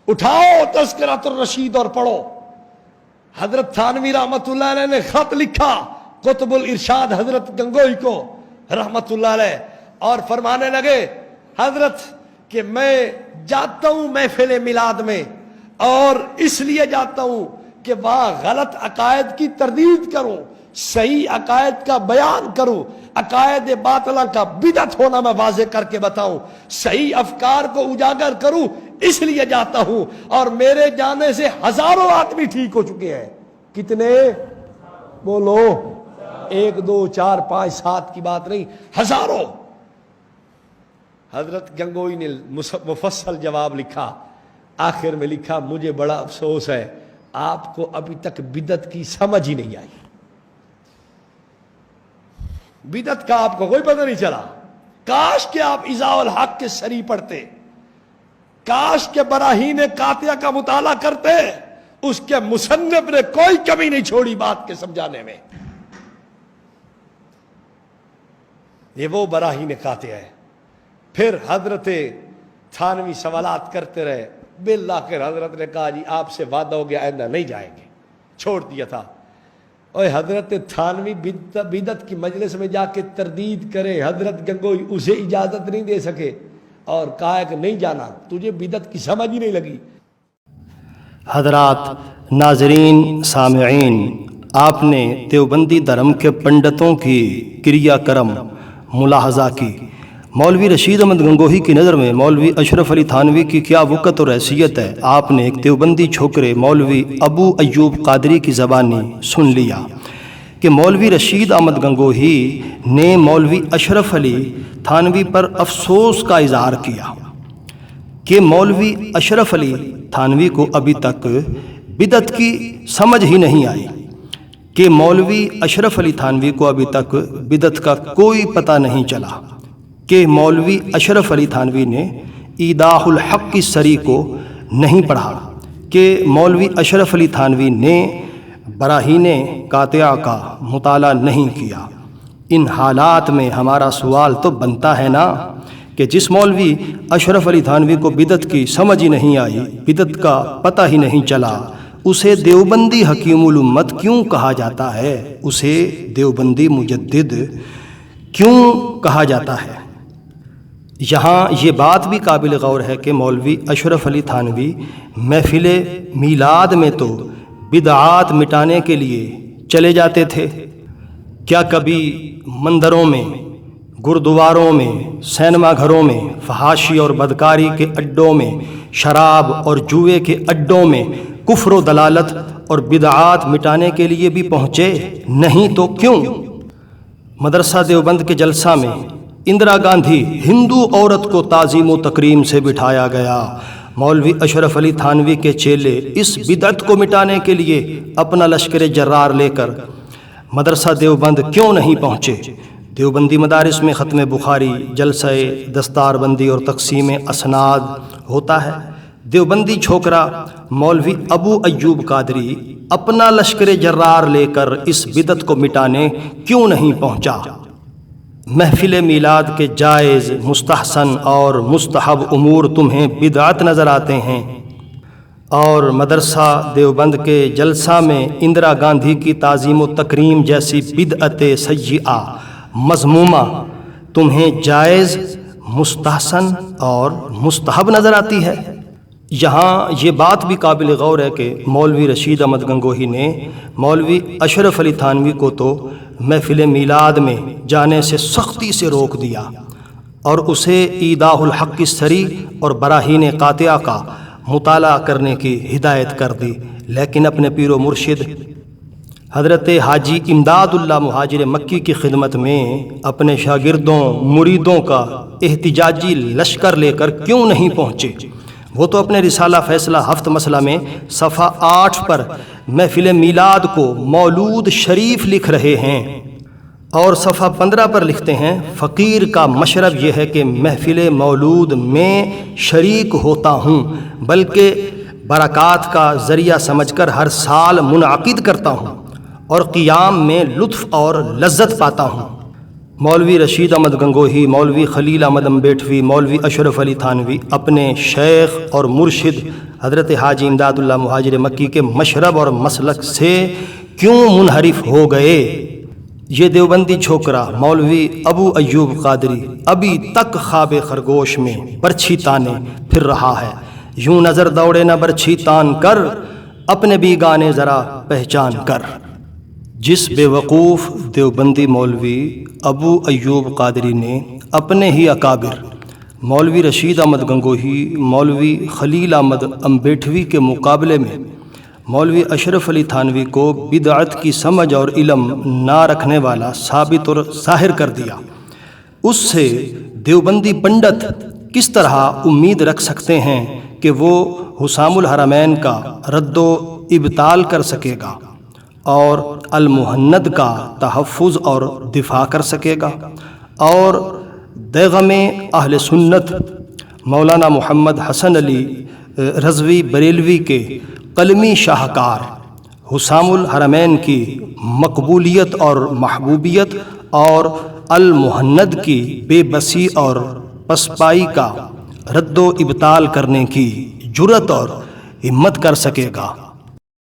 اٹھاؤ تذکرۃ الرشید اور پڑھو۔ حضرت تھانوی رحمت اللہ علیہ نے خط لکھا قطب الارشاد حضرت گنگوئی کو رحمت اللہ علیہ، اور فرمانے لگے حضرت کہ میں جاتا ہوں محفل میلاد میں، اور اس لیے جاتا ہوں کہ وہاں غلط عقائد کی تردید کروں، صحیح عقائد کا بیان کروں، عقائد باطلہ کا بدعت ہونا میں واضح کر کے بتاؤں، صحیح افکار کو اجاگر کروں، اس لیے جاتا ہوں۔ اور میرے جانے سے ہزاروں آدمی ٹھیک ہو چکے ہیں۔ کتنے؟ بولو، 1 2 4 5 7 کی بات نہیں، ہزاروں۔ حضرت گنگوئی نے مفصل جواب لکھا، آخر میں لکھا مجھے بڑا افسوس ہے آپ کو ابھی تک بدعت کی سمجھ ہی نہیں آئی، بدعت کا آپ کو کوئی پتہ نہیں چلا۔ کاش کہ آپ اضاء الحق کے سری پڑھتے، کاش کہ براہین قاطعہ کا مطالعہ کرتے، اس کے مصنف نے کوئی کمی نہیں چھوڑی بات کے سمجھانے میں۔ یہ وہ براہین قاطعہ ہے۔ پھر حضرت تھانوی سوالات کرتے رہے، بالآخر حضرت نے کہا جی آپ سے وعدہ ہو گیا آئندہ نہیں جائیں گے، چھوڑ دیا تھا۔ اور حضرت تھانوی بدعت کی مجلس میں جا کے تردید کرے، حضرت گنگوئی اسے اجازت نہیں دے سکے اور کہا کہ نہیں جانا، تجھے بدعت کی سمجھ ہی نہیں لگی۔ حضرات، ناظرین، سامعین، آپ نے دیوبندی دھرم کے پنڈتوں کی کریا کرم ملاحظہ کی۔ مولوی رشید احمد گنگوہی کی نظر میں مولوی اشرف علی تھانوی کی کیا وقت اور حیثیت ہے، آپ نے ایک دیوبندی چھوکرے مولوی ابو ایوب قادری کی زبانی سن لیا کہ مولوی رشید احمد گنگوہی نے مولوی اشرف علی تھانوی پر افسوس کا اظہار کیا کہ مولوی اشرف علی تھانوی کو ابھی تک بدعت کی سمجھ ہی نہیں آئی، کہ مولوی اشرف علی تھانوی کو ابھی تک بدعت کا کوئی پتہ نہیں چلا، کہ مولوی اشرف علی تھانوی نے ایضاح الحق کی سری کو نہیں پڑھا، کہ مولوی اشرف علی تھانوی نے براہین قاطعہ کا مطالعہ نہیں کیا۔ ان حالات میں ہمارا سوال تو بنتا ہے نا کہ جس مولوی اشرف علی تھانوی کو بدعت کی سمجھ ہی نہیں آئی، بدعت کا پتہ ہی نہیں چلا، اسے دیوبندی حکیم الامت کیوں کہا جاتا ہے؟ اسے دیوبندی مجدد کیوں کہا جاتا ہے؟ یہاں یہ بات بھی قابل غور ہے کہ مولوی اشرف علی تھانوی محفل میلاد میں تو بدعات مٹانے کے لیے چلے جاتے تھے، کیا کبھی مندروں میں، گردواروں میں، سینما گھروں میں، فحاشی اور بدکاری کے اڈوں میں، شراب اور جوئے کے اڈوں میں کفر و دلالت اور بدعات مٹانے کے لیے بھی پہنچے؟ نہیں تو کیوں؟ مدرسہ دیوبند کے جلسہ میں اندرا گاندھی ہندو عورت کو تعظیم و تکریم سے بٹھایا گیا، مولوی اشرف علی تھانوی کے چیلے اس بدعت کو مٹانے کے لیے اپنا لشکر جرار لے کر مدرسہ دیوبند کیوں نہیں پہنچے؟ دیوبندی مدارس میں ختم بخاری، جلسہ دستار بندی اور تقسیم اسناد ہوتا ہے، دیوبندی چھوکرا مولوی ابو ایوب قادری اپنا لشکر جرار لے کر اس بدعت کو مٹانے کیوں نہیں پہنچا؟ محفل میلاد کے جائز، مستحسن اور مستحب امور تمہیں بدعت نظر آتے ہیں، اور مدرسہ دیوبند کے جلسہ میں اندرا گاندھی کی تعظیم و تکریم جیسی بدعت سیئہ مذمومہ تمہیں جائز، مستحسن اور مستحب نظر آتی ہے۔ یہاں یہ بات بھی قابل غور ہے کہ مولوی رشید احمد گنگوہی نے مولوی اشرف علی تھانوی کو تو محفل میلاد میں جانے سے سختی سے روک دیا اور اسے ایضاح الحق کی سری اور براہین قاطعہ کا مطالعہ کرنے کی ہدایت کر دی، لیکن اپنے پیر و مرشد حضرت حاجی امداد اللہ مہاجر مکی کی خدمت میں اپنے شاگردوں، مریدوں کا احتجاجی لشکر لے کر کیوں نہیں پہنچے؟ وہ تو اپنے رسالہ فیصلہ ہفت مسئلہ میں صفحہ 8 پر محفل میلاد کو مولود شریف لکھ رہے ہیں، اور صفحہ 15 پر لکھتے ہیں فقیر کا مشرب یہ ہے کہ محفل مولود میں شریک ہوتا ہوں، بلکہ برکات کا ذریعہ سمجھ کر ہر سال منعقد کرتا ہوں اور قیام میں لطف اور لذت پاتا ہوں۔ مولوی رشید احمد گنگوہی، مولوی خلیل احمد امبیٹوی، مولوی اشرف علی تھانوی اپنے شیخ اور مرشد حضرت حاجی امداد اللہ مہاجر مکی کے مشرب اور مسلک سے کیوں منحرف ہو گئے؟ یہ دیوبندی چھوکرا مولوی ابو ایوب قادری ابھی تک خواب خرگوش میں برچھی تانے پھر رہا ہے۔ یوں نظر دوڑے نہ برچھی تان کر، اپنے بھی گانے ذرا پہچان کر۔ جس بے وقوف دیوبندی مولوی ابو ایوب قادری نے اپنے ہی اکابر مولوی رشید احمد گنگوہی، مولوی خلیل احمد امبیٹوی کے مقابلے میں مولوی اشرف علی تھانوی کو بدعت کی سمجھ اور علم نہ رکھنے والا ثابت اور ظاہر کر دیا، اس سے دیوبندی پنڈت کس طرح امید رکھ سکتے ہیں کہ وہ حسام الحرمین کا رد و ابطال کر سکے گا اور المہند کا تحفظ اور دفاع کر سکے گا، اور دیغم اہل سنت مولانا محمد حسن علی رضوی بریلوی کے قلمی شاہکار حسام الحرمین کی مقبولیت اور محبوبیت اور المہند کی بے بسی اور پسپائی کا رد و ابطال کرنے کی جرأت اور ہمت کر سکے گا؟